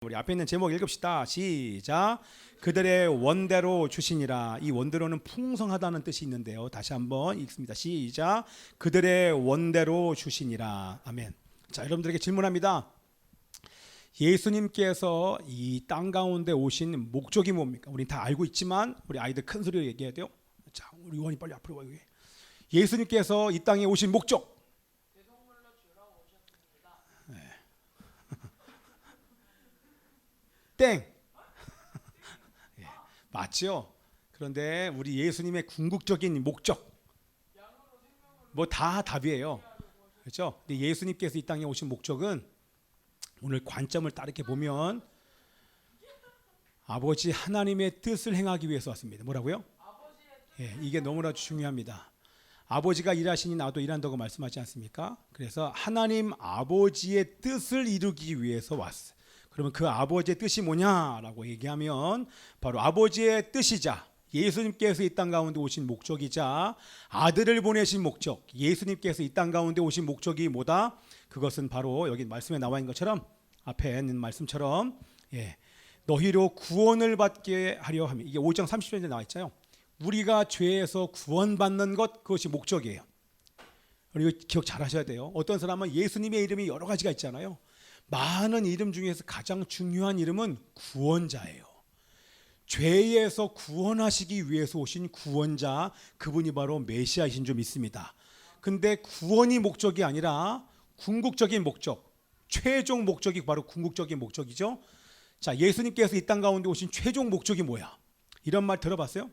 우리 앞에 있는 제목 읽읍시다. 시작. 그들의 원대로 주시니라. 이 원대로는 풍성하다는 뜻이 있는데요. 다시 한번 읽습니다. 시작. 그들의 원대로 주시니라. 아멘. 자, 여러분들에게 질문합니다. 예수님께서 이 땅 가운데 오신 목적이 뭡니까? 우리 다 알고 있지만 우리 아이들 큰 소리로 얘기해야 돼요. 자, 우리 요한이 빨리 앞으로 와요. 예수님께서 이 땅에 오신 목적. 땡. 예, 맞죠? 그런데 우리 예수님의 궁극적인 목적 뭐 다 답이에요. 그렇죠? 근데 예수님께서 이 땅에 오신 목적은 오늘 관점을 따르게 보면 아버지 하나님의 뜻을 행하기 위해서 왔습니다. 뭐라고요? 예, 이게 너무나 중요합니다. 아버지가 일하시니 나도 일한다고 말씀하지 않습니까? 그래서 하나님 아버지의 뜻을 이루기 위해서 왔어요. 그러면 그 아버지의 뜻이 뭐냐라고 얘기하면 바로 아버지의 뜻이자 예수님께서 이 땅 가운데 오신 목적이자 아들을 보내신 목적, 예수님께서 이 땅 가운데 오신 목적이 뭐다? 그것은 바로 여기 말씀에 나와 있는 것처럼 앞에 있는 말씀처럼 너희로 구원을 받게 하려 함이, 이게 5장 30절에 나와 있잖아요. 우리가 죄에서 구원받는 것, 그것이 목적이에요. 그리고 기억 잘 하셔야 돼요. 어떤 사람은 예수님의 이름이 여러 가지가 있잖아요. 많은 이름 중에서 가장 중요한 이름은 구원자예요. 죄에서 구원하시기 위해서 오신 구원자, 그분이 바로 메시아이신 줄 믿습니다. 근데 구원이 목적이 아니라 궁극적인 목적, 최종 목적이 바로 궁극적인 목적이죠. 자, 예수님께서 이 땅 가운데 오신 최종 목적이 뭐야? 이런 말 들어봤어요?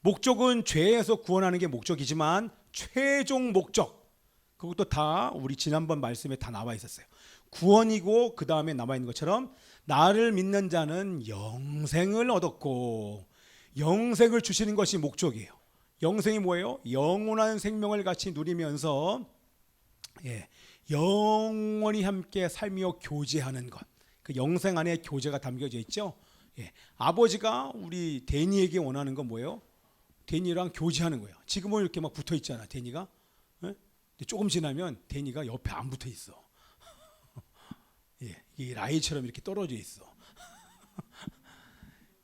목적은 죄에서 구원하는 게 목적이지만 최종 목적, 그것도 다 우리 지난번 말씀에 다 나와 있었어요. 구원이고 그 다음에 남아 있는 것처럼 나를 믿는 자는 영생을 얻었고, 영생을 주시는 것이 목적이에요. 영생이 뭐예요? 영원한 생명을 같이 누리면서 영원히 함께 살며 교제하는 것. 그 영생 안에 교제가 담겨져 있죠. 아버지가 우리 데니에게 원하는 건 뭐예요? 데니랑 교제하는 거예요. 지금은 이렇게 막 붙어 있잖아, 데니가. 근데 조금 지나면 데니가 옆에 안 붙어 있어. 이 라이처럼 이렇게 떨어져 있어.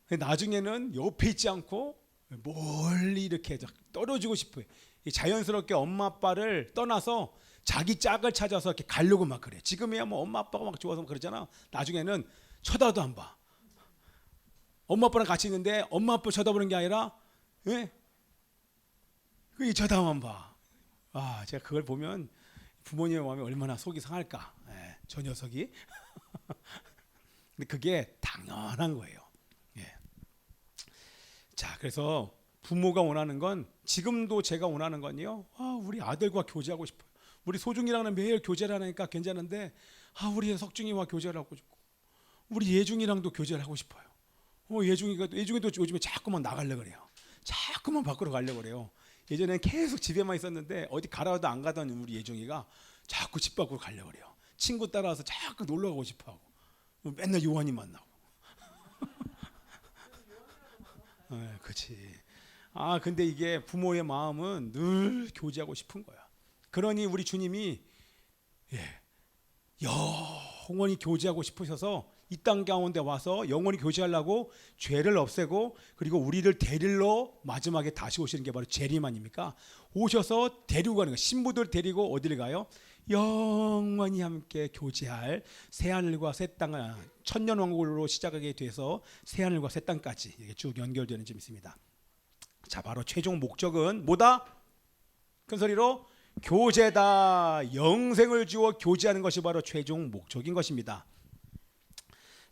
나중에는 옆에 있지 않고 멀리 이렇게 떨어지고 싶어요. 자연스럽게 엄마 아빠를 떠나서 자기 짝을 찾아서 이렇게 가려고 막 그래. 지금이야 뭐 엄마 아빠가 막 좋아서 막 그러잖아. 나중에는 쳐다도 안 봐. 엄마 아빠랑 같이 있는데 엄마 아빠 쳐다보는 게 아니라 그게 쳐다만 봐. 아, 제가 그걸 보면 부모님의 마음이 얼마나 속이 상할까. 저 녀석이. 근데 그게 당연한 거예요. 자, 그래서 부모가 원하는 건, 지금도 제가 원하는 건요, 우리 아들과 교제하고 싶어요. 우리 소중이랑은 매일 교제를 하니까 괜찮은데 우리 석중이와 교제를 하고 싶고, 우리 예중이랑도 교제를 하고 싶어요. 예중이도 요즘에 자꾸만 나가려고 그래요. 자꾸만 밖으로 가려고 그래요. 예전에는 계속 집에만 있었는데 어디 가라도 안 가던 우리 예중이가 자꾸 집 밖으로 가려고 그래요. 친구 따라서 자꾸 놀러 가고 싶어 하고, 맨날 요한이 만나고. 그렇지. 근데 이게 부모의 마음은 늘 교제하고 싶은 거야. 그러니 우리 주님이 영원히 교제하고 싶으셔서 이 땅 가운데 와서 영원히 교제하려고 죄를 없애고, 그리고 우리를 데리러 마지막에 다시 오시는 게 바로 재림 아닙니까? 오셔서 데리고 가는 거예요. 신부들 데리고 어디를 가요? 영원히 함께 교제할 새하늘과 새 땅, 천년왕국으로 시작하게 돼서 새하늘과 새 땅까지 이게 쭉 연결되는 점 있습니다. 자, 바로 최종 목적은 뭐다? 큰 소리로 교제다. 영생을 주어 교제하는 것이 바로 최종 목적인 것입니다.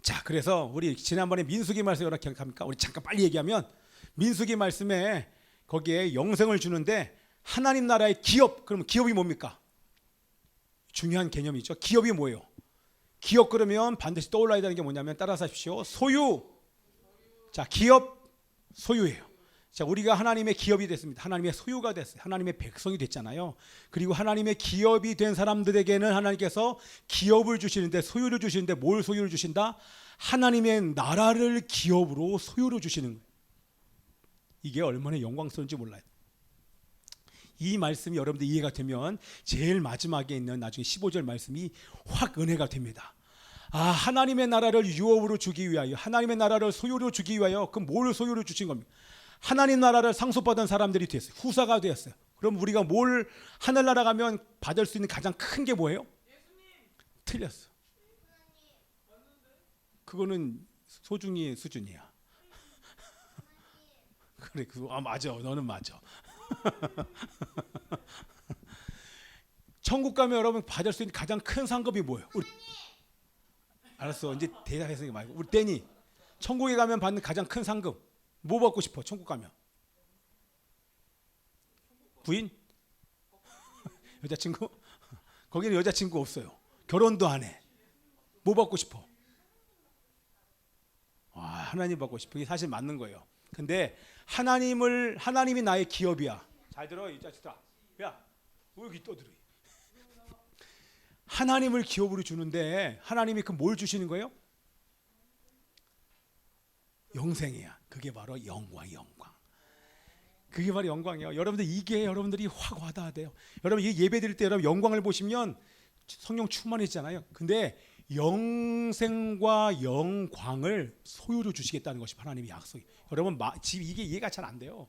자, 그래서 우리 지난번에 민수기 말씀 여러 기억합니까? 우리 잠깐 빨리 얘기하면, 민수기 말씀에 거기에 영생을 주는데 하나님 나라의 기업, 그러면 기업이 뭡니까? 중요한 개념이죠. 기업이 뭐예요? 기업 그러면 반드시 떠올라야 되는 게 뭐냐면, 따라서 하십시오. 소유. 자, 기업 소유예요. 자, 우리가 하나님의 기업이 됐습니다. 하나님의 소유가 됐어요. 하나님의 백성이 됐잖아요. 그리고 하나님의 기업이 된 사람들에게는 하나님께서 기업을 주시는데, 소유를 주시는데, 뭘 소유를 주신다? 하나님의 나라를 기업으로 소유로 주시는 거예요. 이게 얼마나 영광스러운지 몰라요. 이 말씀이 여러분들 이해가 되면 제일 마지막에 있는 나중에 15절 말씀이 확 은혜가 됩니다. 하나님의 나라를 유업으로 주기 위하여, 하나님의 나라를 소유로 주기 위하여, 그럼 뭘 소유로 주신 겁니까? 하나님 나라를 상속받은 사람들이 됐어요. 후사가 되었어요. 그럼 우리가 뭘 하늘나라 가면 받을 수 있는 가장 큰 게 뭐예요? 틀렸어. 그거는 소중히 수준이야. 그래, 맞아. 너는 맞아. 천국 가면 여러분 받을 수 있는 가장 큰 상급이 뭐예요? 알았어. 이제 대답해서 말고 우리 댄이 천국에 가면 받는 가장 큰 상급 뭐 받고 싶어? 천국 가면 부인? 여자친구? 거기는 여자친구 없어요. 결혼도 안 해. 뭐 받고 싶어? 하나님 받고 싶어. 이게 사실 맞는 거예요. 근데 하나님이 나의 기업이야. 잘 들어 이 자식들아. 야, 왜 여기 떠들어? 하나님을 기업으로 주는데 하나님이 그 뭘 주시는 거예요? 영생이야. 그게 바로 영광. 그게 바로 영광이에요. 여러분들 이게 여러분들이 확 와닿아야 돼요. 여러분 이 예배 드릴 때 여러분 영광을 보시면 성령 충만해지잖아요. 근데 영생과 영광을 소유로 주시겠다는 것이 하나님의 약속이. 여러분 지금 이게 이해가 잘 안 돼요.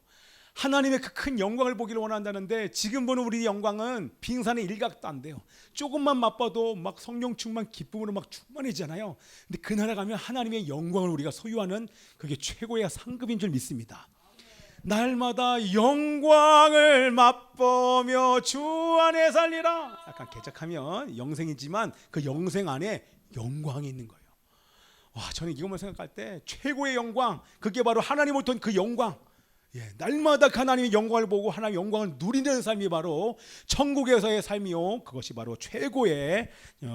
하나님의 그 큰 영광을 보기를 원한다는데 지금 보는 우리 영광은 빙산의 일각도 안 돼요. 조금만 맛봐도 막 성령 충만 기쁨으로 막 충만해지잖아요. 근데 그 나라 가면 하나님의 영광을 우리가 소유하는 그게 최고의 상급인 줄 믿습니다. 날마다 영광을 맛보며 주 안에 살리라. 약간 개척하면 영생이지만 그 영생 안에 영광이 있는 거예요. 저는 이것만 생각할 때 최고의 영광, 그게 바로 하나님을 통한 그 영광. 날마다 하나님의 영광을 보고 하나님의 영광을 누리는 삶이 바로 천국에서의 삶이요, 그것이 바로 최고의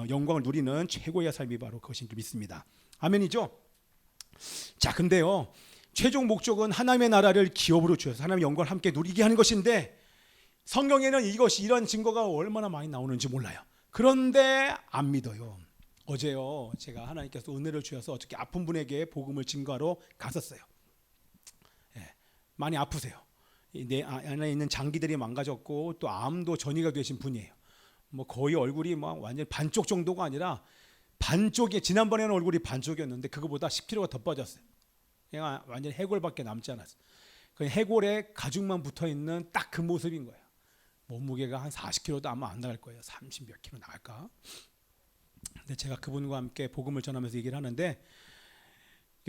영광을 누리는 최고의 삶이 바로 그것인 줄 믿습니다. 아멘이죠? 자, 근데요, 최종 목적은 하나님의 나라를 기업으로 주셔서 하나님의 영광을 함께 누리게 하는 것인데 성경에는 이런 증거가 얼마나 많이 나오는지 몰라요. 그런데 안 믿어요. 어제요, 제가 하나님께서 은혜를 주셔서 어떻게 아픈 분에게 복음을 증거하러 갔었어요. 많이 아프세요. 내 안에 있는 장기들이 망가졌고 또 암도 전이가 되신 분이에요. 뭐 거의 얼굴이 막 완전 반쪽 정도가 아니라 반쪽이, 지난번에는 얼굴이 반쪽이었는데 그거보다 10kg가 더 빠졌어요. 그냥 완전 해골밖에 남지 않았어요. 그 해골에 가죽만 붙어 있는 딱 그 모습인 거예요. 몸무게가 한 40kg도 아마 안 나갈 거예요. 30 몇 킬로 나갈까? 근데 제가 그분과 함께 복음을 전하면서 얘기를 하는데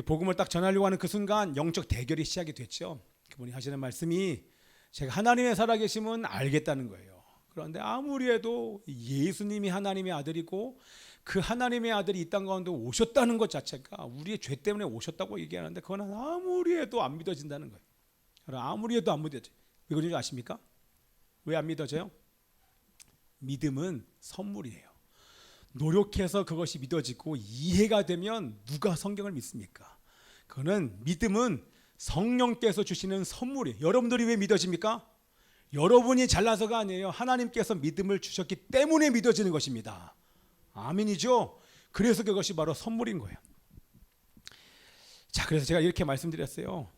복음을 딱 전하려고 하는 그 순간 영적 대결이 시작이 됐죠. 그분이 하시는 말씀이 제가 하나님의 살아계심은 알겠다는 거예요. 그런데 아무리 해도 예수님이 하나님의 아들이고 그 하나님의 아들이 이 땅 가운데 오셨다는 것 자체가 우리의 죄 때문에 오셨다고 얘기하는데 그건 아무리 해도 안 믿어진다는 거예요. 아무리 해도 안 믿어져요. 왜 그런지 아십니까? 왜 안 믿어져요? 믿음은 선물이에요. 노력해서 그것이 믿어지고 이해가 되면 누가 성경을 믿습니까? 그거는 믿음은 성령께서 주시는 선물이에요. 여러분들이 왜 믿어집니까? 여러분이 잘나서가 아니에요. 하나님께서 믿음을 주셨기 때문에 믿어지는 것입니다. 아멘이죠? 그래서 그것이 바로 선물인 거예요. 자, 그래서 제가 이렇게 말씀드렸어요.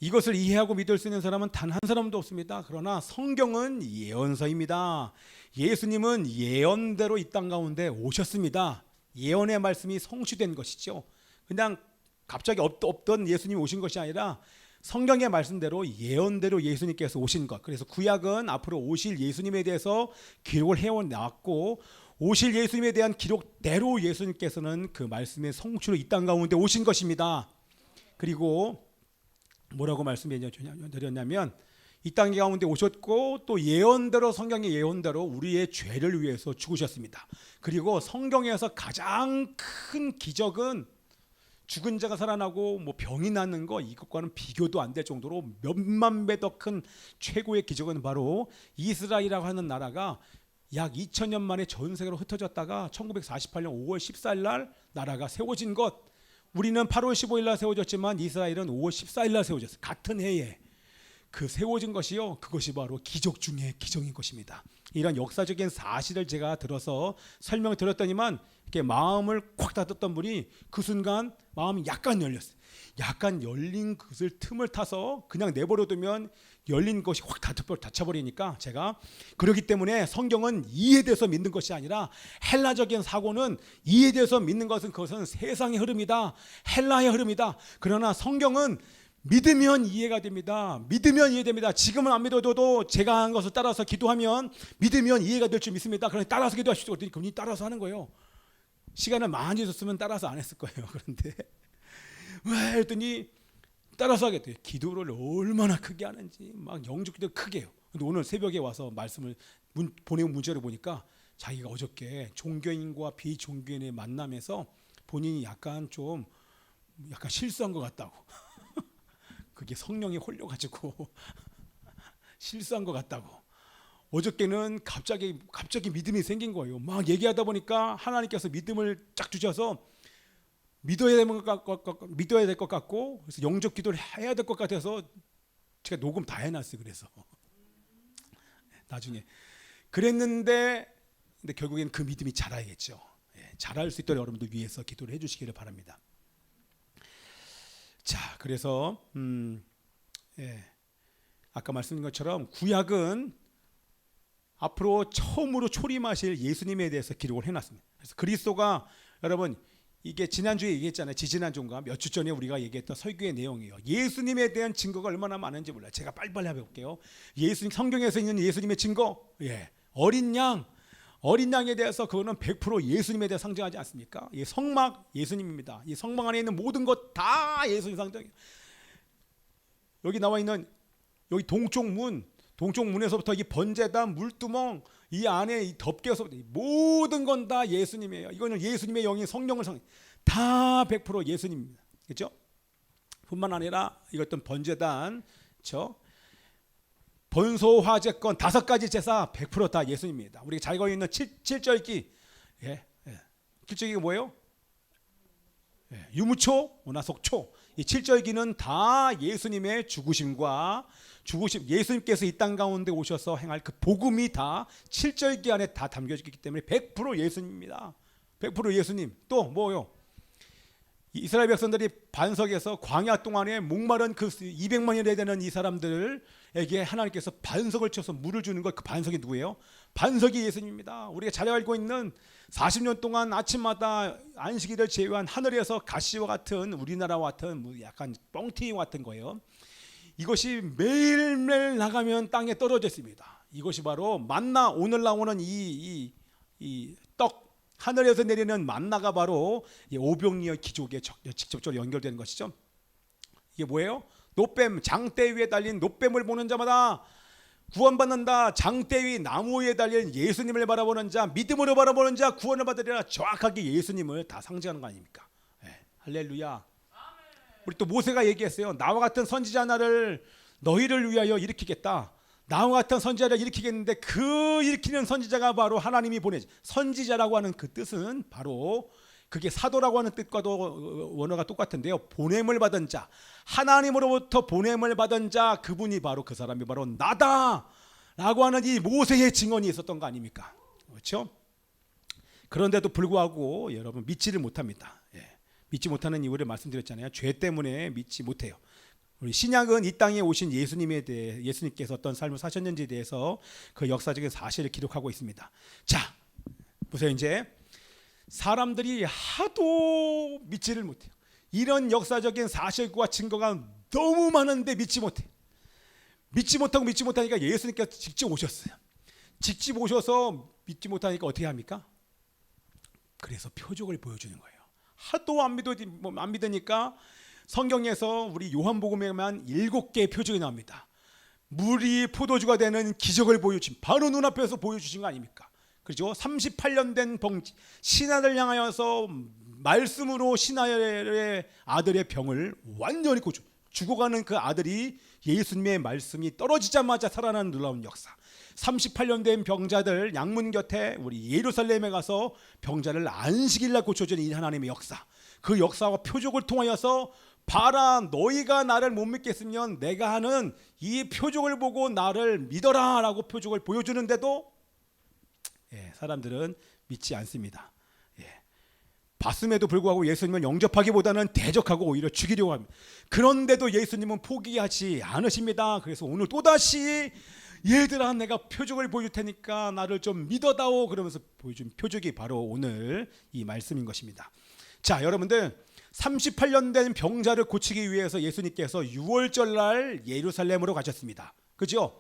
이것을 이해하고 믿을 수 있는 사람은 단 한 사람도 없습니다. 그러나 성경은 예언서입니다. 예수님은 예언대로 이 땅 가운데 오셨습니다. 예언의 말씀이 성취된 것이죠. 그냥 갑자기 없던 예수님이 오신 것이 아니라 성경의 말씀대로 예언대로 예수님께서 오신 것. 그래서 구약은 앞으로 오실 예수님에 대해서 기록을 해왔고 오실 예수님에 대한 기록대로 예수님께서는 그 말씀의 성취로 이 땅 가운데 오신 것입니다. 그리고 뭐라고 말씀드렸냐면 이 땅 가운데 오셨고 또 예언대로, 성경의 예언대로 우리의 죄를 위해서 죽으셨습니다. 그리고 성경에서 가장 큰 기적은 죽은 자가 살아나고 뭐 병이 낫는 거, 이것과는 비교도 안 될 정도로 몇만 배 더 큰 최고의 기적은 바로 이스라엘이라고 하는 나라가 약 2000년 만에 전 세계로 흩어졌다가 1948년 5월 14일 날 나라가 세워진 것. 우리는 8월 15일 날 세워졌지만 이스라엘은 5월 14일 날 세워졌어요. 같은 해에. 그 세워진 것이요, 그것이 바로 기적 중에 기적인 것입니다. 이런 역사적인 사실을 제가 들어서 설명을 드렸더니만 이렇게 마음을 콱 닫았던 분이 그 순간 마음이 약간 열렸어요. 약간 열린 그것을 틈을 타서 그냥 내버려두면 열린 것이 확 닫혀버리니까 제가 그렇기 때문에 성경은 이에 대해서 믿는 것이 아니라 헬라적인 사고는 이에 대해서 믿는 것은 그것은 세상의 흐름이다. 헬라의 흐름이다. 그러나 성경은 믿으면 이해가 됩니다. 믿으면 이해됩니다. 지금은 안 믿어도 제가 한 것을 따라서 기도하면 믿으면 이해가 될 줄 믿습니다. 그러니 따라서 기도하십시오. 그랬더니 그분이 따라서 하는 거예요. 시간을 많이 줬으면 따라서 안 했을 거예요. 그런데 왜 했더니 따라서 하겠대요. 기도를 얼마나 크게 하는지 막 영적기도 크게 해요. 근데 오늘 새벽에 와서 말씀을 보내온 문자를 보니까 자기가 어저께 종교인과 비종교인의 만남에서 본인이 약간 실수한 것 같다고. 그게 성령이 홀려가지고 실수한 것 같다고. 어저께는 갑자기 믿음이 생긴 거예요. 막 얘기하다 보니까 하나님께서 믿음을 쫙 주셔서 믿어야 될 것 같고, 그래서 영적 기도를 해야 될 것 같아서 제가 녹음 다 해놨어요. 그래서 나중에 그랬는데, 근데 결국엔 그 믿음이 자라야겠죠. 자랄 수 있도록 여러분들 위해서 기도를 해주시기를 바랍니다. 자, 그래서 아까 말씀드린 것처럼 구약은 앞으로 처음으로 초림하실 예수님에 대해서 기록을 해놨습니다. 그래서 그리스도가, 여러분 이게 지난주에 얘기했잖아요. 지지난주인가 몇 주 전에 우리가 얘기했던 설교의 내용이에요. 예수님에 대한 증거가 얼마나 많은지 몰라요. 제가 빨리빨리 해볼게요. 예수님, 성경에서 있는 예수님의 증거, 어린 양에 대해서 그거는 100% 예수님에 대해 상징하지 않습니까? 이 성막 예수님입니다. 이 성막 안에 있는 모든 것 다 예수님 상징이에요. 여기 나와 있는 여기 동쪽문에서부터 이 번제단, 물두멍, 이 안에 이 덮개서부터 모든 건 다 예수님이에요. 이거는 예수님의 영이 성령을 다 100% 예수님입니다. 그렇죠? 뿐만 아니라 이것도 번제단, 그렇죠? 번소화제권 5가지 제사 100% 다 예수님입니다. 우리가 잘 걸려 있는 7절기, 7절기가 뭐예요? 유무초, 문화속초. 이 7절기는 다 예수님의 죽으심, 예수님께서 이 땅 가운데 오셔서 행할 그 복음이 다 7절기 안에 다 담겨져 있기 때문에 100% 예수님입니다. 100% 예수님. 또 뭐요? 이스라엘 백성들이 반석에서 광야 동안에 목마른 그 200만이나 되는 이 사람들에게 하나님께서 반석을 쳐서 물을 주는 것, 그 반석이 누구예요? 반석이 예수님입니다. 우리가 잘 알고 있는 40년 동안 아침마다 안식일을 제외한 하늘에서 가시와 같은, 우리나라와 같은 약간 뻥튀기 같은 거예요. 이것이 매일매일 나가면 땅에 떨어져 있습니다. 이것이 바로 만나, 오늘 나오는 이 떡, 하늘에서 내리는 만나가 바로 오병이어 기족에 직접적으로 연결되는 것이죠. 이게 뭐예요? 노뱀, 장대 위에 달린 노뱀을 보는 자마다 구원받는다. 장대 위 나무 위에 달린 예수님을 바라보는 자, 믿음으로 바라보는 자 구원을 받으리라. 정확하게 예수님을 다 상징하는 거 아닙니까? 할렐루야. 우리 또 모세가 얘기했어요. 나와 같은 선지자 나를 너희를 위하여 일으키겠다. 나와 같은 선지자를 일으키겠는데 그 일으키는 선지자가 바로 하나님이 보내지. 선지자라고 하는 그 뜻은 바로, 그게 사도라고 하는 뜻과도 원어가 똑같은데요. 보냄을 받은 자, 하나님으로부터 보냄을 받은 자, 그분이 바로, 그 사람이 바로 나다라고 하는 이 모세의 증언이 있었던 거 아닙니까? 그렇죠? 그런데도 불구하고 여러분 믿지를 못합니다. 믿지 못하는 이유를 말씀드렸잖아요. 죄 때문에 믿지 못해요. 우리 신약은 이 땅에 오신 예수님에 대해, 예수님께서 어떤 삶을 사셨는지에 대해서 그 역사적인 사실을 기록하고 있습니다. 자, 보세요. 이제 사람들이 하도 믿지를 못해요. 이런 역사적인 사실과 증거가 너무 많은데 믿지 못해요. 믿지 못하니까 예수님께서 직접 오셨어요. 직접 오셔서 믿지 못하니까 어떻게 합니까? 그래서 표적을 보여주는 거예요. 하도 안 믿으니까 성경에서 우리 요한복음에만 7개의 표적이 나옵니다. 물이 포도주가 되는 기적을 보여주신, 바로 눈앞에서 보여주신 거 아닙니까? 그렇죠? 38년 된 병, 신하를 향하여서 말씀으로 신하의 아들의 병을 완전히 고쳐, 죽어가는 그 아들이 예수님의 말씀이 떨어지자마자 살아나는 놀라운 역사. 38년 된 병자들 양문 곁에 우리 예루살렘에 가서 병자를 안식일날 고쳐주는 이 하나님의 역사, 그 역사와 표적을 통하여서 봐라, 너희가 나를 못 믿겠으면 내가 하는 이 표적을 보고 나를 믿어라 라고 표적을 보여주는데도 사람들은 믿지 않습니다. 봤음에도 불구하고 예수님을 영접하기보다는 대적하고 오히려 죽이려고 합니다. 그런데도 예수님은 포기하지 않으십니다. 그래서 오늘 또다시 얘들아 내가 표적을 보여줄 테니까 나를 좀 믿어다오 그러면서 보여준 표적이 바로 오늘 이 말씀인 것입니다. 자, 여러분들 38년 된 병자를 고치기 위해서 예수님께서 6월절 날 예루살렘으로 가셨습니다. 그죠?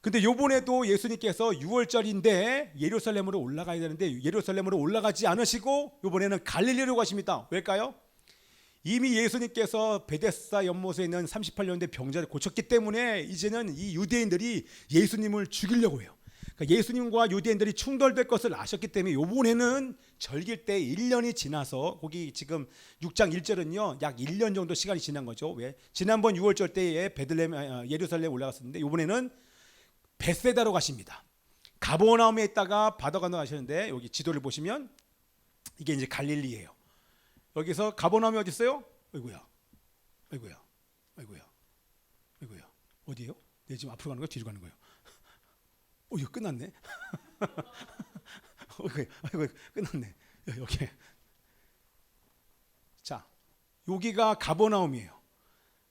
근데 요번에도 예수님께서 6월절인데 예루살렘으로 올라가야 되는데 예루살렘으로 올라가지 않으시고 요번에는 갈릴리로 가십니다. 왜일까요? 이미 예수님께서 베데스다 연못에 있는 38년 된 병자를 고쳤기 때문에 이제는 이 유대인들이 예수님을 죽이려고 해요. 그러니까 예수님과 유대인들이 충돌될 것을 아셨기 때문에 요번에는 절길 때 1년이 지나서 거기 지금 6장 1절은요 약 1년 정도 시간이 지난 거죠. 왜? 지난번 6월절 때에 예루살렘 올라갔었는데 요번에는 벳세다로 가십니다. 가버나움에 있다가 바다 건너가시는데 여기 지도를 보시면 이게 이제 갈릴리예요. 여기서 가버나움이 어디 있어요? 아이고야, 아이고야, 아이고야, 아이고야. 어디예요? 내 지금 앞으로 가는 거야, 뒤로 가는 거예요? 이거 끝났네. 아이고, 끝났네. 여기. 자, 여기가 가버나움이에요.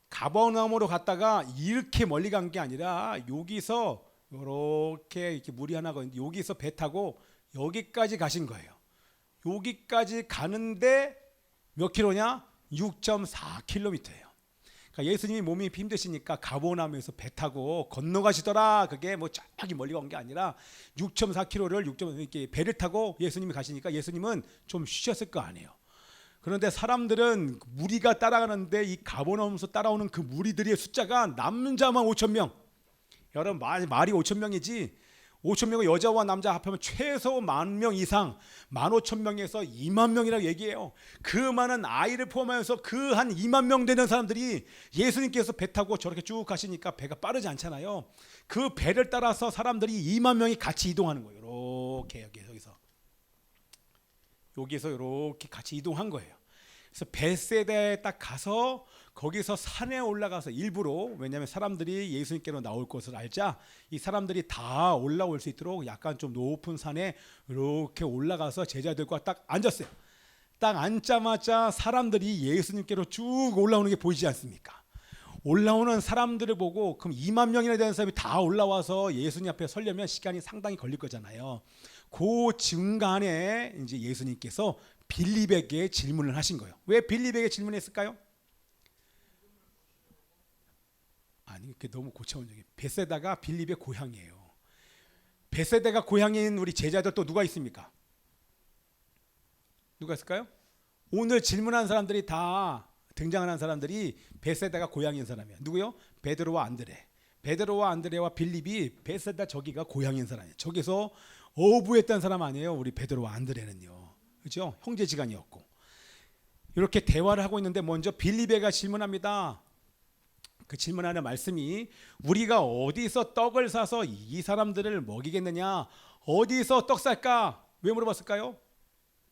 가버나움으로 갔다가 이렇게 멀리 간 게 아니라 여기서 이렇게 물이 하나 있는데 여기서 배 타고 여기까지 가신 거예요. 여기까지 가는데 몇 킬로냐? 6.4km예요. 그러니까 예수님이 몸이 힘드시니까 가버나움에서 배 타고 건너가시더라. 그게 뭐 저기 멀리 간 게 아니라 6.4km를 이렇게 배를 타고 예수님이 가시니까 예수님은 좀 쉬셨을 거 아니에요. 그런데 사람들은 무리가 따라가는데 이 가버나움에서 따라오는 그 무리들의 숫자가 남는 자만 5,000명. 여러분 말이 5,000명이지 5,000명의 여자와 남자 합하면 최소 10,000명 이상 15,000명에서 20,000명이라고 얘기해요. 그 많은 아이를 포함해서 그 한 20,000명 되는 사람들이 예수님께서 배 타고 저렇게 쭉 가시니까 배가 빠르지 않잖아요. 그 배를 따라서 사람들이 20,000명이 같이 이동하는 거예요. 이렇게 여기서 이렇게 같이 이동한 거예요. 그래서 벳세다에 딱 가서 거기서 산에 올라가서 일부러 왜냐하면 사람들이 예수님께로 나올 것을 알자 이 사람들이 다 올라올 수 있도록 약간 좀 높은 산에 이렇게 올라가서 제자들과 딱 앉았어요. 딱 앉자마자 사람들이 예수님께로 쭉 올라오는 게 보이지 않습니까? 올라오는 사람들을 보고 그럼 20,000명이나 되는 사람이 다 올라와서 예수님 앞에 서려면 시간이 상당히 걸릴 거잖아요. 그 중간에 이제 예수님께서 빌립에게 질문을 하신 거예요. 왜 빌립에게 질문했을까요? 아니, 그게 너무 고차원적이에요. 벳세다가 빌립의 고향이에요. 벳세다가 고향인 우리 제자들 또 누가 있습니까? 누가 있을까요? 오늘 질문한 사람들이 다 등장하는 사람들이 벳세다가 고향인 사람이야. 누구요? 베드로와 안드레. 베드로와 안드레와 빌립이 벳세다 저기가 고향인 사람이에요. 저기서 어부했던 사람 아니에요. 우리 베드로와 안드레는요. 그렇죠? 형제지간이었고. 이렇게 대화를 하고 있는데 먼저 빌립에가 질문합니다. 그 질문하는 말씀이 우리가 어디서 떡을 사서 이 사람들을 먹이겠느냐? 어디서 떡 살까? 왜 물어봤을까요?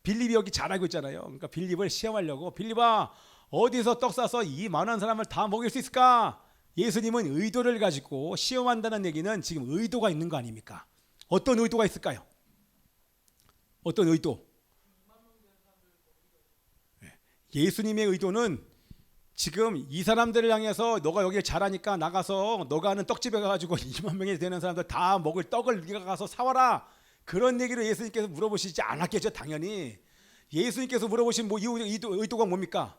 빌립이 여기 잘 알고 있잖아요. 그러니까 빌립을 시험하려고 빌립아 어디서 떡 사서 이 많은 사람을 다 먹일 수 있을까? 예수님은 의도를 가지고 시험한다는 얘기는 지금 의도가 있는 거 아닙니까? 어떤 의도가 있을까요? 어떤 의도? 예수님의 의도는 지금 이 사람들을 향해서 너가 여기를 잘하니까 나가서 너가 하는 떡집에 가가지고 20,000명이 되는 사람들 다 먹을 떡을 네가 가서 사와라. 그런 얘기를 예수님께서 물어보시지 않았겠죠. 당연히. 예수님께서 물어보신 뭐 의도가 뭡니까?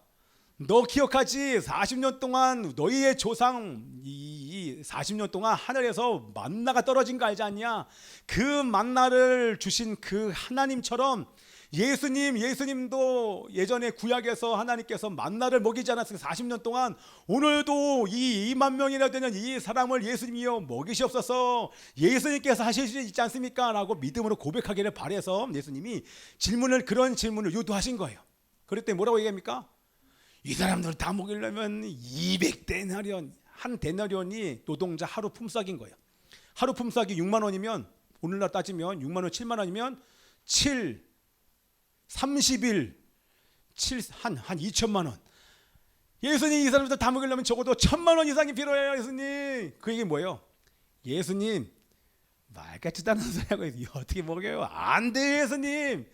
너 기억하지? 40년 동안 너희의 조상 이 40년 동안 하늘에서 만나가 떨어진 거 알지 않냐? 그 만나를 주신 그 하나님처럼 예수님도 예전에 구약에서 하나님께서 만나를 먹이지 않았습니까? 40년 동안 오늘도 이 20,000명이나 되는 이 사람을 예수님이여 먹이시옵소서 예수님께서 하실 수 있지 않습니까? 라고 믿음으로 고백하기를 바라서 예수님이 그런 질문을 유도하신 거예요. 그랬더니 뭐라고 얘기합니까? 이 사람들을 다 먹이려면 200데나리온 한 데나리온이 노동자 하루 품삯인 거예요. 하루 품삯이 6만 원이면 오늘날 따지면 6만 원 7만 원이면 30일 한 2천만 원. 예수님 이 사람들 다 먹이려면 적어도 1,000만 원 이상이 필요해요. 예수님. 그 얘기 뭐예요? 예수님 말 같지도 않은 소리 하고 어떻게 먹여요? 안 돼요 예수님.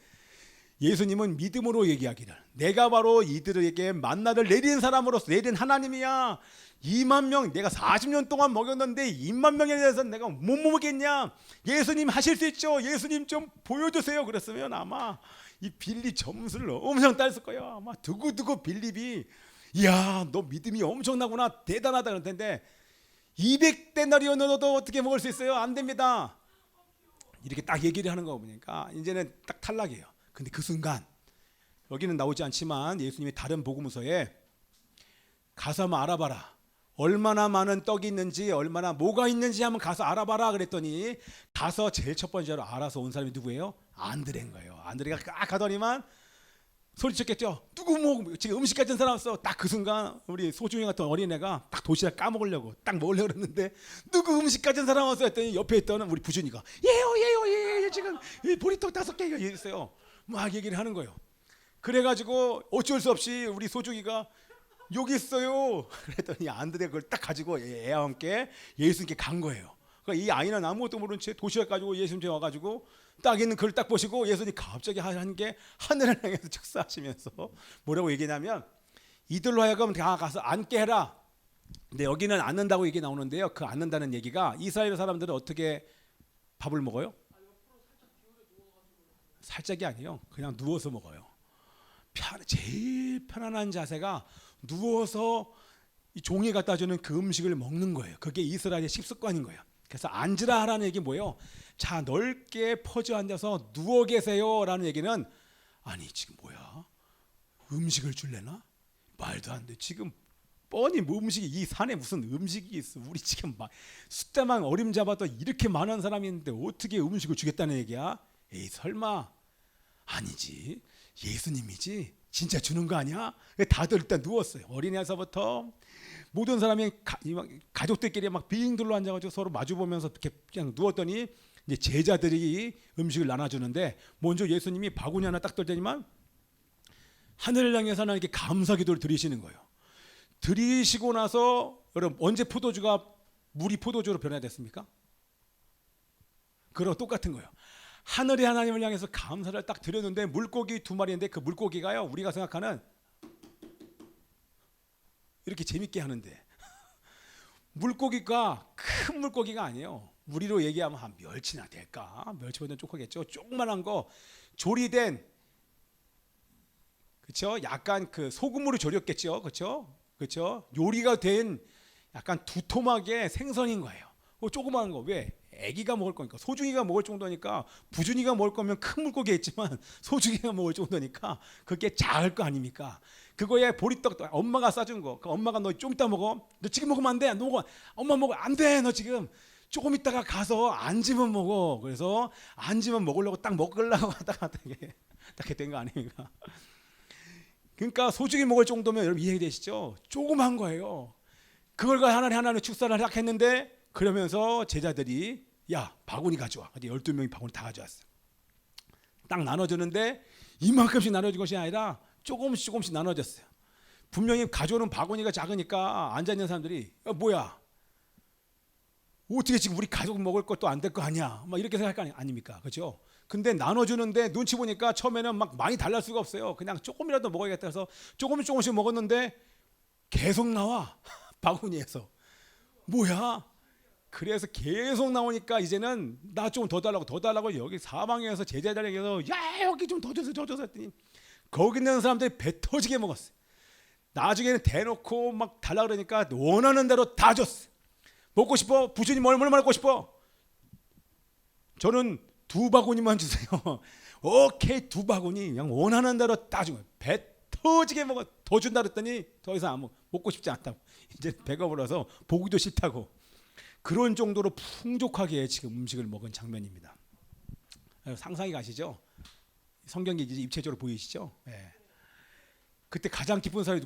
예수님은 믿음으로 얘기하기를 내가 바로 이들에게 만나를 내린 사람으로서 내린 하나님이야. 2만 명 내가 40년 동안 먹였는데 2만 명에 대해서 내가 못 먹겠냐. 예수님 하실 수 있죠. 예수님 좀 보여주세요. 그랬으면 아마 이 빌립 점수를 엄청 땄을 거예요. 아마 두고두고 빌립이 이야 너 믿음이 엄청나구나 대단하다 그럴 텐데 200데나리온 넣어도 어떻게 먹을 수 있어요? 안 됩니다. 이렇게 딱 얘기를 하는 거 보니까 이제는 딱 탈락이에요. 근데 그 순간 여기는 나오지 않지만 예수님이 다른 복음서에 가서 한번 알아봐라. 얼마나 많은 떡이 있는지 얼마나 뭐가 있는지 한번 가서 알아봐라 그랬더니 가서 제일 첫 번째로 알아서 온 사람이 누구예요? 안드레인 거예요. 안드레가 딱 가더니만 소리쳤겠죠. 누구 뭐 지금 음식 같은 사람 왔어. 딱 그 순간 우리 소중이 같은 어린애가 딱 도시락 까먹으려고 딱 먹으려고 그랬는데 누구 음식 같은 사람 왔어 했더니 옆에 있던 우리 부준이가 예요 지금 보리떡 5개가 있어요. 막 얘기를 하는 거예요. 그래가지고 어쩔 수 없이 우리 소중이가 여기 있어요. 그랬더니 안드레가 그걸 딱 가지고 애와 함께 예수님께 간 거예요. 그러니까 이 아이는 아무것도 모르는 채 도시락 가지고 예수님께 와가지고 딱 있는 그걸 딱 보시고 예수님이 갑자기 한 게 하늘을 향해서 축사하시면서 뭐라고 얘기냐면 이들로 하여금 다 가서 앉게 해라. 근데 여기는 앉는다고 얘기 나오는데요. 그 앉는다는 얘기가 이스라엘 사람들은 어떻게 밥을 먹어요? 살짝이 아니에요. 그냥 누워서 먹어요. 제일 편안한 자세가 누워서 이 종이 갖다 주는 그 음식을 먹는 거예요. 그게 이스라엘의 식습관인 거예요. 그래서 앉으라 하라는 얘기 뭐예요? 자 넓게 퍼져 앉아서 누워 계세요라는 얘기는 아니 지금 뭐야? 음식을 줄래나? 말도 안 돼. 지금 뻔히 뭐 음식이 이 산에 무슨 음식이 있어? 우리 지금 막 숫자만 어림잡아도 이렇게 많은 사람이 있는데 어떻게 음식을 주겠다는 얘기야? 에이 설마 아니지. 예수님이지. 진짜 주는 거 아니야? 다들 일단 누웠어요. 어린애에서부터 모든 사람이 가족들끼리 막 빙둘러 앉아가지고 서로 마주보면서 이렇게 그냥 누웠더니 이제 제자들이 음식을 나눠주는데 먼저 예수님이 바구니 하나 딱 들더니만 하늘을 향해서 하나님께 감사기도를 드리시는 거예요. 드리시고 나서 여러분 언제 포도주가 물이 포도주로 변화됐습니까? 그럼 똑같은 거예요. 하늘의 하나님을 향해서 감사를 딱 드렸는데 물고기 2마리인데 그 물고기가요 우리가 생각하는 이렇게 재밌게 하는데 물고기가 큰 물고기가 아니에요. 우리로 얘기하면 한 멸치나 될까? 멸치보다는 조그겠죠. 조그만한 거 조리된 그렇죠? 약간 그 소금으로 졸였겠죠. 그렇죠? 요리가 된 약간 두토막의 생선인 거예요. 조그만한 거 왜? 애기가 먹을 거니까 소중이가 먹을 정도니까 부준이가 먹을 거면 큰 물고기 있지만 소중이가 먹을 정도니까 그게 작을 거 아닙니까? 그거에 보리떡 엄마가 싸준 거. 그 엄마가 너 좀 이따 먹어. 너 지금 먹으면 안 돼. 너 먹어. 엄마 먹어. 안 돼. 너 지금 조금 있다가 가서 앉으면 먹어. 그래서 앉으면 먹으려고 딱 먹으려고 하다가 딱 된 거 아닙니까? 그러니까 소중히 먹을 정도면 여러분 이해되시죠? 조그만 거예요. 그걸 하나님 축사를 딱 했는데 그러면서 제자들이 야 바구니 가져와. 12명이 바구니 다 가져왔어요. 딱 나눠주는데 이만큼씩 나눠준 것이 아니라 조금씩 나눠졌어요. 분명히 가져오는 바구니가 작으니까 앉아있는 사람들이 뭐야 어떻게 지금 우리 가족 먹을 것도 안 될 거 아니야 막 이렇게 생각할 거 아닙니까? 그렇죠? 근데 나눠주는데 눈치 보니까 처음에는 막 많이 달랄 수가 없어요. 그냥 조금이라도 먹어야겠다 해서 조금씩 먹었는데 계속 나와 바구니에서 뭐야? 그래서 계속 나오니까 이제는 나 좀 더 달라고 여기 사방에서 제자들에게서 야 여기 좀 더 줘서 했더니 거기 있는 사람들이 배 터지게 먹었어요. 나중에는 대놓고 막 달라 그러니까 원하는 대로 다 줬어요. 먹고 싶어? 부준이 뭘 먹고 싶어? 저는 2바구니만 주세요. 오케이 2바구니 그냥 원하는 대로 다 주고 배 터지게 먹어. 더 준다 그랬더니 더 이상 먹고 싶지 않다고 이제 배가 불러서 보기도 싫다고 그런 정도로 풍족하게 지금 음식을 먹은 장면입니다. 상상이 가시죠? 성경이 이제 입체적으로 보이시죠? 네. 그때 가장 기쁜 사람이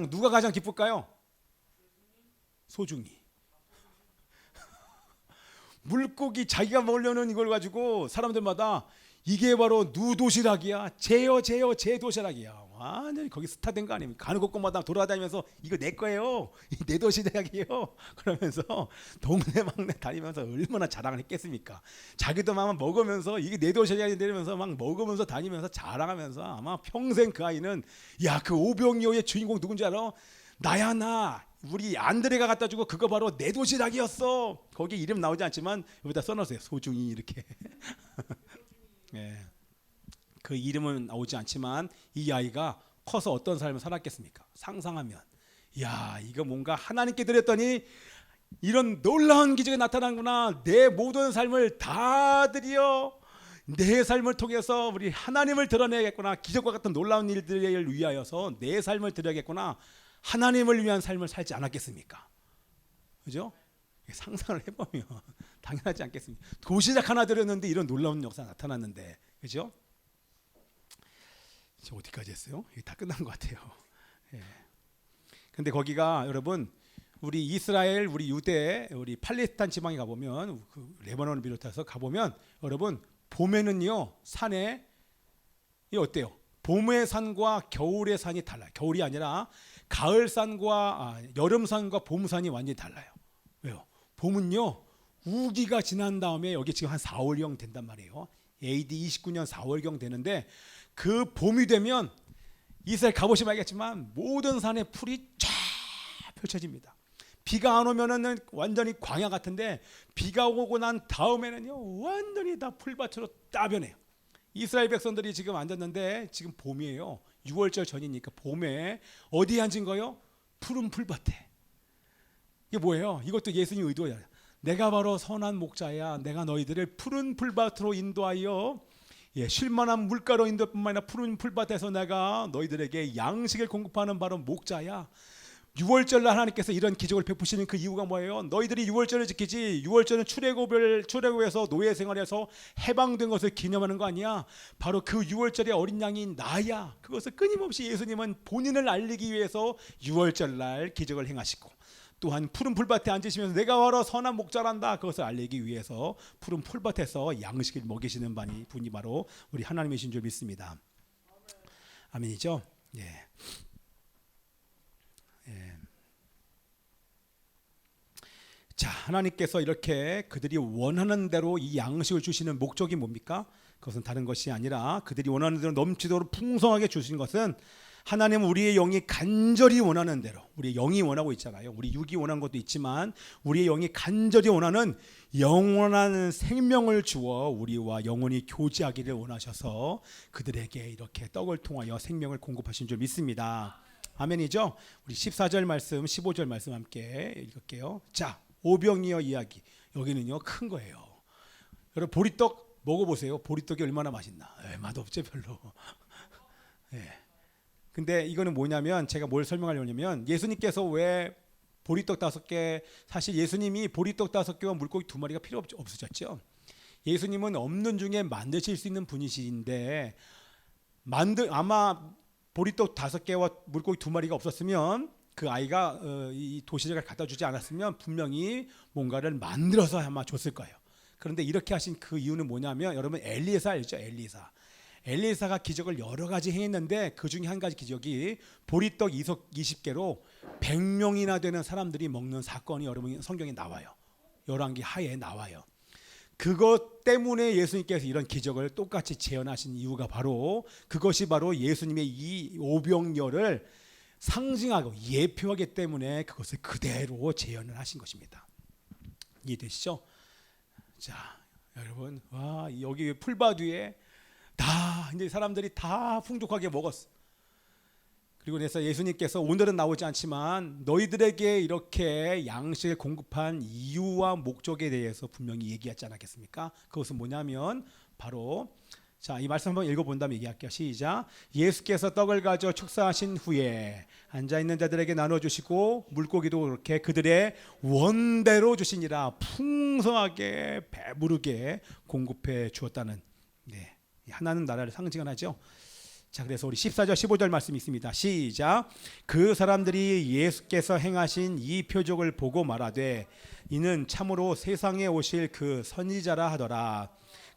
누가 가장 기쁠까요? 소중히. 물고기 자기가 먹으려는 이걸 가지고 사람들마다 이게 바로 누도시락이야. 제요 제 도시락이야. 완전히 거기 스타된 거 아닙니까? 가는 곳곳마다 돌아다니면서 이거 내 거예요. 내 도시락이에요. 그러면서 동네 막내 다니면서 얼마나 자랑을 했겠습니까? 자기도 막 먹으면서 이게 내 도시락이 되면서 막 먹으면서 다니면서 자랑하면서 아마 평생 그 아이는 야, 그 오병이어의 주인공 누군지 알아? 나야 나. 우리 안드레가 갖다 주고 그거 바로 내 도시락이었어. 거기 이름 나오지 않지만 여기다 써놨어요. 소중히 이렇게. 예. 그 이름은 나오지 않지만 이 아이가 커서 어떤 삶을 살았겠습니까? 상상하면 야, 이거 뭔가 하나님께 드렸더니 이런 놀라운 기적이 나타나는구나. 내 모든 삶을 다 드려 내 삶을 통해서 우리 하나님을 드러내야겠구나. 기적과 같은 놀라운 일들을 위하여서 내 삶을 드려야겠구나. 하나님을 위한 삶을 살지 않았겠습니까? 그죠? 상상을 해보면 당연하지 않겠습니까? 도시락 하나 드렸는데 이런 놀라운 역사가 나타났는데, 그죠? 저 어디까지 했어요? 이게 다 끝난 것 같아요. 예. 근데 거기가 여러분 우리 이스라엘, 우리 유대, 우리 팔레스타인 지방에 가보면 그 레바논을 비롯해서 가보면 여러분 봄에는요 산에 이 어때요? 봄의 산과 겨울의 산이 달라요. 겨울이 아니라 가을 산과 여름 산과 봄 산이 완전히 달라요. 왜요? 봄은요 우기가 지난 다음에 여기 지금 한 4월경 된단 말이에요. AD 29년 4월경 되는데 그 봄이 되면 이스라엘 가보시면 알겠지만 모든 산에 풀이 쫙 펼쳐집니다. 비가 안 오면은 완전히 광야 같은데 비가 오고 난 다음에는요 완전히 다 풀밭으로 따변해요. 이스라엘 백성들이 지금 앉았는데 지금 봄이에요. 6월절 전이니까 봄에 어디에 앉은 거요? 푸른 풀밭에. 이게 뭐예요? 이것도 예수님 의도야. 내가 바로 선한 목자야. 내가 너희들을 푸른 풀밭으로 인도하여 쉴만한 물가로 인도할 뿐만 아니라 푸른 풀밭에서 내가 너희들에게 양식을 공급하는 바로 목자야. 6월절 날 하나님께서 이런 기적을 베푸시는 그 이유가 뭐예요? 너희들이 6월절을 지키지. 6월절은 출애굽에서 노예 생활에서 해방된 것을 기념하는 거 아니야. 바로 그 6월절의 어린 양인 나야. 그것을 끊임없이 예수님은 본인을 알리기 위해서 6월절 날 기적을 행하시고 또한 푸른 풀밭에 앉으시면서 내가 바로 선한 목자란다. 그것을 알리기 위해서 푸른 풀밭에서 양식을 먹이시는 분이 바로 우리 하나님이신 줄 믿습니다. 아멘이죠? 예. 자, 하나님께서 이렇게 그들이 원하는 대로 이 양식을 주시는 목적이 뭡니까? 그것은 다른 것이 아니라 그들이 원하는 대로 넘치도록 풍성하게 주신 것은 하나님은 우리의 영이 간절히 원하는 대로, 우리의 영이 원하고 있잖아요. 우리 육이 원하는 것도 있지만 우리의 영이 간절히 원하는 영원한 생명을 주어 우리와 영원히 교제하기를 원하셔서 그들에게 이렇게 떡을 통하여 생명을 공급하신 줄 믿습니다. 아멘이죠? 우리 14절 말씀, 15절 말씀 함께 읽을게요. 자, 오병이어 이야기. 여기는요 큰 거예요. 여러분 보리떡 먹어보세요. 보리떡이 얼마나 맛있나? 맛없죠 별로. 근데 이거는 뭐냐면 제가 뭘 설명하려면 예수님께서 왜 보리떡 5개, 사실 예수님이 보리떡 5개와 물고기 2마리가 필요 없으셨죠. 예수님은 없는 중에 만드실 수 있는 분이신데 아마 보리떡 5개와 물고기 2마리가 없었으면 그 아이가 이 도시락을 갖다 주지 않았으면 분명히 뭔가를 만들어서 아마 줬을 거예요. 그런데 이렇게 하신 그 이유는 뭐냐면 여러분 엘리사 알죠? 엘리사가 기적을 여러 가지 행했는데 그 중에 한 가지 기적이 보리떡 20개로 100명이나 되는 사람들이 먹는 사건이 여러분 성경에 나와요. 열왕기 하에 나와요. 그것 때문에 예수님께서 이런 기적을 똑같이 재현하신 이유가 바로 그것이 바로 예수님의 이 오병이어를 상징하고 예표하기 때문에 그것을 그대로 재현을 하신 것입니다. 이해되시죠? 자, 여러분, 와, 여기 풀밭 위에 다 이제 사람들이 다 풍족하게 먹었어. 그리고 그래서 예수님께서 오늘은 나오지 않지만 너희들에게 이렇게 양식을 공급한 이유와 목적에 대해서 분명히 얘기하지 않았겠습니까? 그것은 뭐냐면 바로 자, 이 말씀 한번 읽어본다면 얘기할게요. 시작. 예수께서 떡을 가져 축사하신 후에 앉아있는 자들에게 나눠주시고 물고기도 그렇게 그들의 원대로 주시니라. 풍성하게 배부르게 공급해 주었다는 하나는 나라를 상징하죠. 자, 그래서 우리 14절 15절 말씀이 있습니다. 시작. 그 사람들이 예수께서 행하신 이 표적을 보고 말하되 이는 참으로 세상에 오실 그 선지자라 하더라.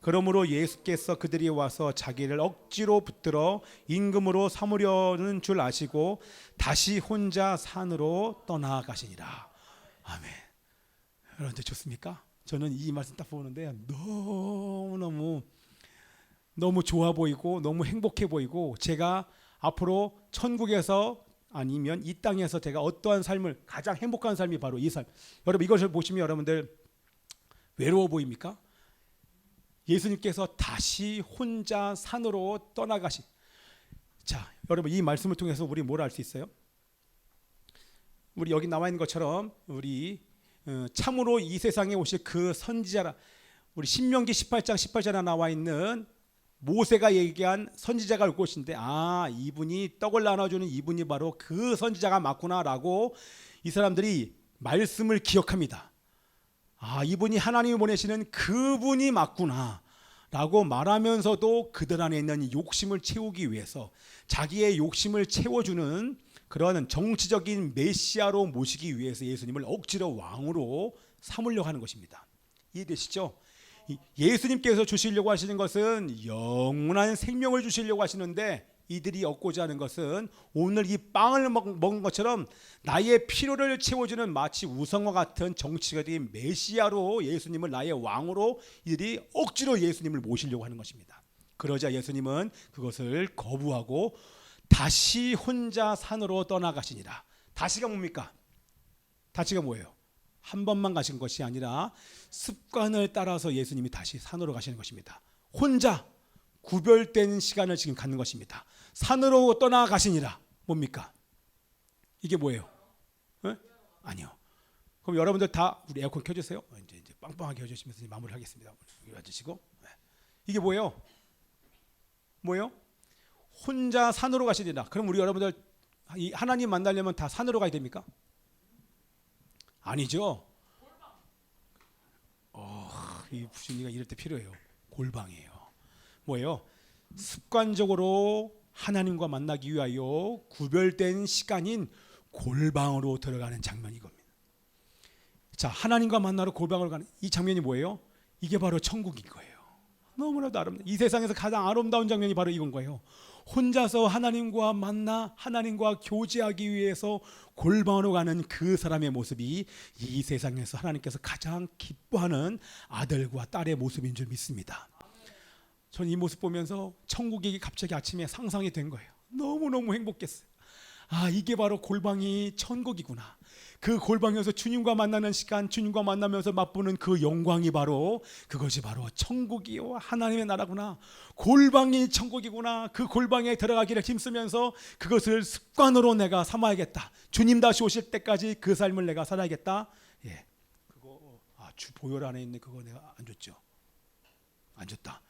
그러므로 예수께서 그들이 와서 자기를 억지로 붙들어 임금으로 삼으려는 줄 아시고 다시 혼자 산으로 떠나가시니라. 아멘. 여러분들 좋습니까? 저는 이 말씀 딱 보는데 너무 좋아 보이고 너무 행복해 보이고, 제가 앞으로 천국에서 아니면 이 땅에서 제가 어떠한 삶을, 가장 행복한 삶이 바로 이 삶. 여러분 이것을 보시면 여러분들 외로워 보입니까? 예수님께서 다시 혼자 산으로 떠나가신. 자, 여러분 이 말씀을 통해서 우리 뭘 알 수 있어요? 우리 여기 나와 있는 것처럼 우리 참으로 이 세상에 오실 그 선지자라, 우리 신명기 18장 18절에 나와 있는 모세가 얘기한 선지자가 올 것인데, 아, 이분이 떡을 나눠주는 이분이 바로 그 선지자가 맞구나라고 이 사람들이 말씀을 기억합니다. 아, 이분이 하나님이 보내시는 그분이 맞구나라고 말하면서도 그들 안에 있는 욕심을 채우기 위해서 자기의 욕심을 채워주는 그런 정치적인 메시아로 모시기 위해서 예수님을 억지로 왕으로 삼으려고 하는 것입니다. 이해되시죠? 예수님께서 주시려고 하시는 것은 영원한 생명을 주시려고 하시는데, 이들이 얻고자 하는 것은 오늘 이 빵을 먹은 것처럼 나의 필요를 채워주는 마치 우상과 같은 정치적인 메시아로 예수님을 나의 왕으로 이들이 억지로 예수님을 모시려고 하는 것입니다. 그러자 예수님은 그것을 거부하고 다시 혼자 산으로 떠나가시니라. 다시가 뭡니까? 다시가 뭐예요? 한 번만 가신 것이 아니라 습관을 따라서 예수님이 다시 산으로 가시는 것입니다. 혼자 구별된 시간을 지금 갖는 것입니다. 산으로 떠나가시니라. 뭡니까? 이게 뭐예요? 에? 아니요. 그럼 여러분들 다 우리 에어컨 켜주세요. 이제 빵빵하게 해주시면서 마무리하겠습니다. 와주시고. 이게 뭐예요? 뭐예요? 혼자 산으로 가시니라. 그럼 우리 여러분들 하나님 만나려면 다 산으로 가야 됩니까? 아니죠. 이 부신이가 이럴 때 필요해요. 골방이에요. 뭐예요? 습관적으로 하나님과 만나기 위하여 구별된 시간인 골방으로 들어가는 장면이 겁니다. 자, 하나님과 만나러 골방으로 가는 이 장면이 뭐예요? 이게 바로 천국인 거예요. 너무나도 아름다워. 이 세상에서 가장 아름다운 장면이 바로 이건 거예요. 혼자서 하나님과 만나 하나님과 교제하기 위해서 골방으로 가는 그 사람의 모습이 이 세상에서 하나님께서 가장 기뻐하는 아들과 딸의 모습인 줄 믿습니다. 전 이 모습 보면서 천국이 갑자기 아침에 상상이 된 거예요. 너무너무 행복했어요. 아, 이게 바로 골방이 천국이구나. 그 골방에서 주님과 만나는 시간, 주님과 만나면서 맛보는 그 영광이 바로 그것이 바로 천국이요 하나님의 나라구나. 골방이 천국이구나. 그 골방에 들어가기를 힘쓰면서 그것을 습관으로 내가 삼아야겠다. 주님 다시 오실 때까지 그 삶을 내가 살아야겠다. 예, 그거 주 보혈 안에 있는 그거 내가 안 줬죠. 안 줬다.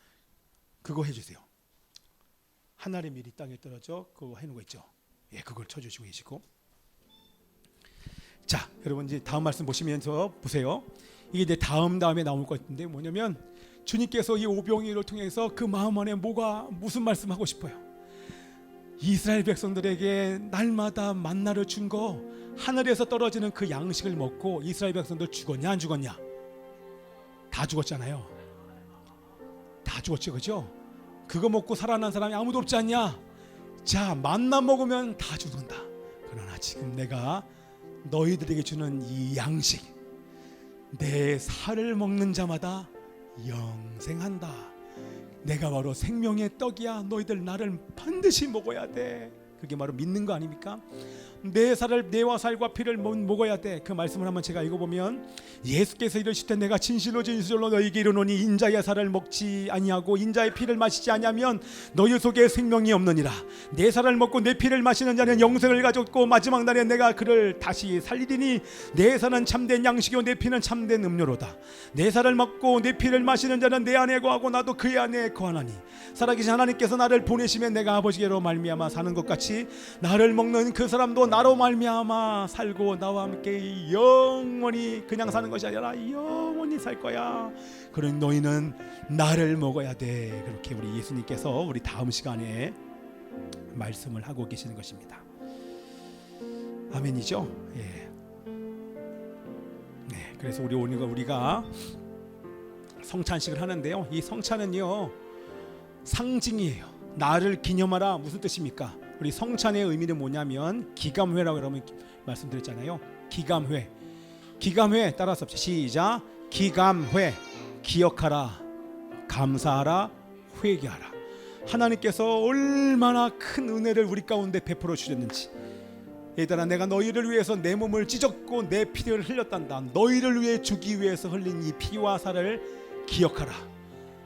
그거 해주세요. 하늘의 밀이 땅에 떨어져 그거 해놓은 거 있죠. 예, 그걸 쳐주시고 계시고. 자, 여러분 이제 다음 말씀 보시면서 보세요. 이게 이제 다음에 나올 것 같은데 뭐냐면 주님께서 이 오병이어를 통해서 그 마음 안에 무슨 말씀하고 싶어요? 이스라엘 백성들에게 날마다 만나를 준 거, 하늘에서 떨어지는 그 양식을 먹고 이스라엘 백성들 죽었냐 안 죽었냐? 다 죽었잖아요. 다 죽었죠, 그죠? 그거 먹고 살아난 사람이 아무도 없지 않냐? 자, 만나 먹으면 다 죽는다. 그러나 지금 내가 너희들에게 주는 이 양식, 내 살을 먹는 자마다 영생한다. 내가 바로 생명의 떡이야. 너희들 나를 반드시 먹어야 돼. 그게 바로 믿는 거 아닙니까? 내 살을, 내와 살과 피를 먹어야 돼. 그 말씀을 한번 제가 읽어보면 예수께서 이르시되 내가 진실로 너희에게 이르노니 인자의 살을 먹지 아니하고 인자의 피를 마시지 아니하면 너희 속에 생명이 없느니라. 내 살을 먹고 내 피를 마시는 자는 영생을 가졌고 마지막 날에 내가 그를 다시 살리리니 내 살은 참된 양식이요 내 피는 참된 음료로다. 내 살을 먹고 내 피를 마시는 자는 내 안에 거하고 나도 그의 안에 거하나니 살아계신 하나님께서 나를 보내시면 내가 아버지께로 말미암아 사는 것 같이 나를 먹는 그 사람도 나로 말미암아 살고 나와 함께 영원히 그냥 사는 것이 아니라 영원히 살 거야. 그런 너희는 나를 먹어야 돼. 그렇게 우리 예수님께서 우리 다음 시간에 말씀을 하고 계시는 것입니다. 아멘이죠? 예. 네, 그래서 우리가 성찬식을 하는데요. 이 성찬은요 상징이에요. 나를 기념하라. 무슨 뜻입니까? 우리 성찬의 의미는 뭐냐면 기감회라고 여러분 말씀드렸잖아요. 기감회. 기감회 따라서 시작. 기감회. 기억하라, 감사하라, 회개하라. 하나님께서 얼마나 큰 은혜를 우리 가운데 베풀어 주셨는지. 얘들아, 내가 너희를 위해서 내 몸을 찢었고 내 피를 흘렸단다. 너희를 위해 주기 위해서 흘린 이 피와 살을 기억하라.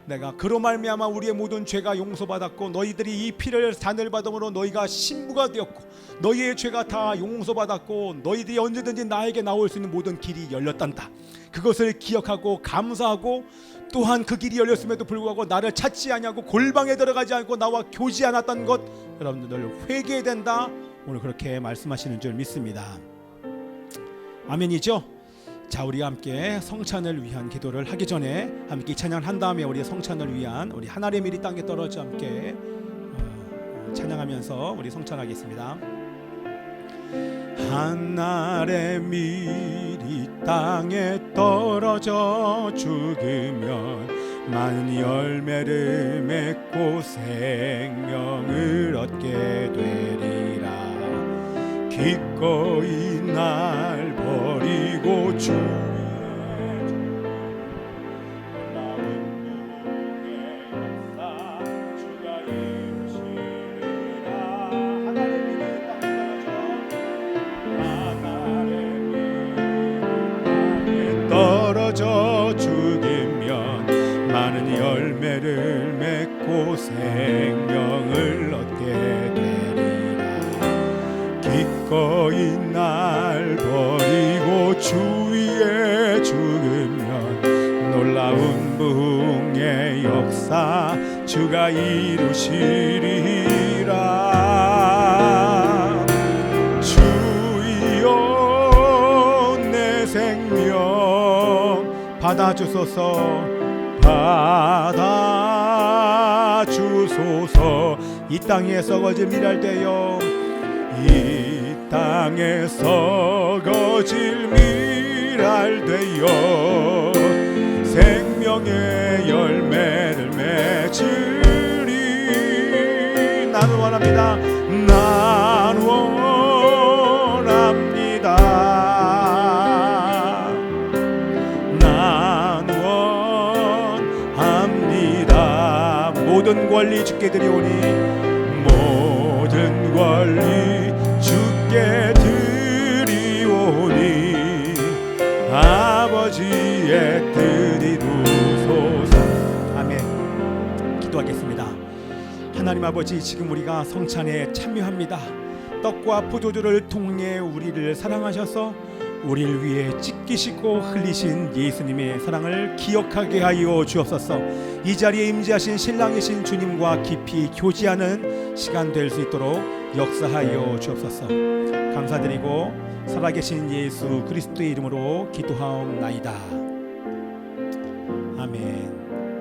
내가 그로 말미암아 우리의 모든 죄가 용서받았고 너희들이 이 피를 잔을 받음으로 너희가 신부가 되었고 너희의 죄가 다 용서받았고 너희들이 언제든지 나에게 나올 수 있는 모든 길이 열렸단다. 그것을 기억하고 감사하고 또한 그 길이 열렸음에도 불구하고 나를 찾지 아니하고 골방에 들어가지 않고 나와 교제 않았던 것 여러분들 회개해야 된다. 오늘 그렇게 말씀하시는 줄 믿습니다. 아멘이죠? 자, 우리가 함께 성찬을 위한 기도를 하기 전에 함께 찬양을 한 다음에 우리 성찬을 위한 우리 하늘의 밀이 땅에 떨어져 함께 찬양하면서 우리 성찬하겠습니다. 하늘의 밀이 땅에 떨어져 죽으면 많은 열매를 맺고 생명을 얻게 되리라. 기꺼이 날 버리고 주의 떨어져 죽으면 많은 열매를 맺고 생명을 얻게 되리라. 기꺼이 날 버리고 주 위에 죽으면 놀라운 부흥의 역사 주가 이루시리라. 주여 내 생명 받아주소서, 받아주소서. 이 땅에 썩어질 미랄되어 이 땅에 썩어질 미랄되어 생명의 열매를 맺으리. 나는 원합니다. 난 원합니다. 난 원합니다. 모든 권리 주께 드리오니 모든 권리 주께 드리오니 아버지의 뜻 이루소서. 아멘. 기도하겠습니다. 하나님 아버지, 지금 우리가 성찬에 참여합니다. 떡과 포도주를 통해 우리를 사랑하셔서 우리를 위해 찢기시고 흘리신 예수님의 사랑을 기억하게 하여 주옵소서. 이 자리에 임재하신 신랑이신 주님과 깊이 교제하는 시간 될 수 있도록 역사하여 주옵소서. 감사드리고 살아계신 예수 그리스도의 이름으로 기도하옵나이다. 아멘.